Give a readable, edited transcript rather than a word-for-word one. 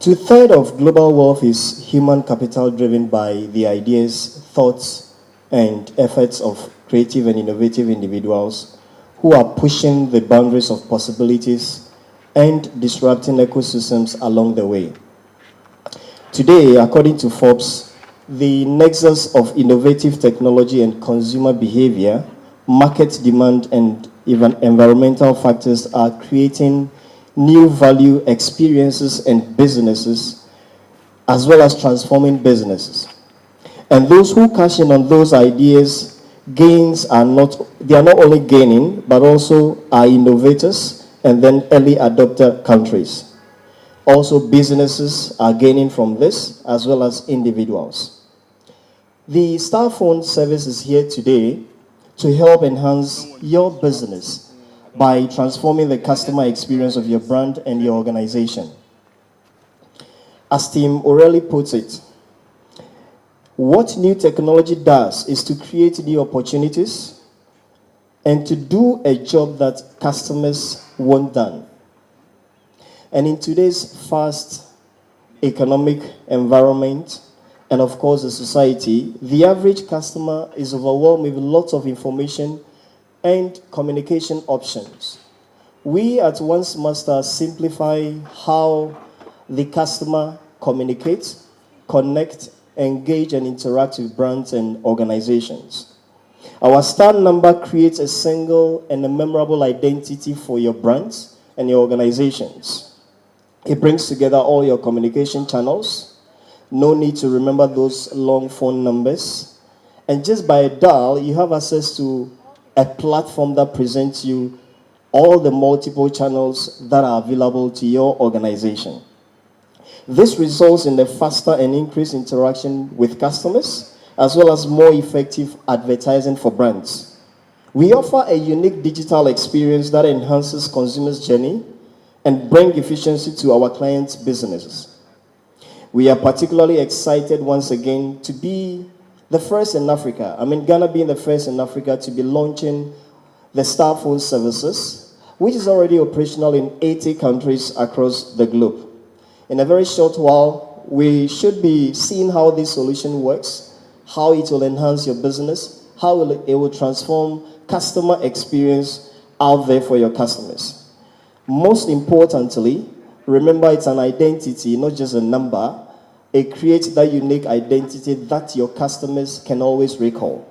Two-thirds of global wealth is human capital driven by the ideas, thoughts, and efforts of creative and innovative individuals who are pushing the boundaries of possibilities and disrupting ecosystems along the way. Today, according to Forbes, the nexus of innovative technology and consumer behavior, market demand, and even environmental factors are creating new value experiences and businesses, as well as transforming businesses. And those who cash in on those ideas, they are not only gaining, but also are innovators and then early adopter countries. Also, businesses are gaining from this, as well as individuals. The Star Phone service is here today to help enhance your business by transforming the customer experience of your brand and your organization. As Tim O'Reilly puts it, what new technology does is to create new opportunities and to do a job that customers want done. And in today's fast economic environment, and of course the society, the average customer is overwhelmed with lots of information and communication options. We at Once Master simplify how the customer communicates, connect, engage, and interact with brands and organizations. Our star number creates a single and a memorable identity for your brands and your organizations. It brings together all your communication channels. No need to remember those long phone numbers. And just by a dial, you have access to a platform that presents you all the multiple channels that are available to your organization. This results in a faster and increased interaction with customers, as well as more effective advertising for brands. We offer a unique digital experience that enhances consumers' journey and brings efficiency to our clients' businesses. We are particularly excited once again to be the first in Africa, Ghana being the first in Africa to be launching the Star Phone services, which is already operational in 80 countries across the globe. In a very short while, we should be seeing how this solution works, how it will enhance your business, how it will transform customer experience out there for your customers. Most importantly, remember it's an identity, not just a number. It creates that unique identity that your customers can always recall.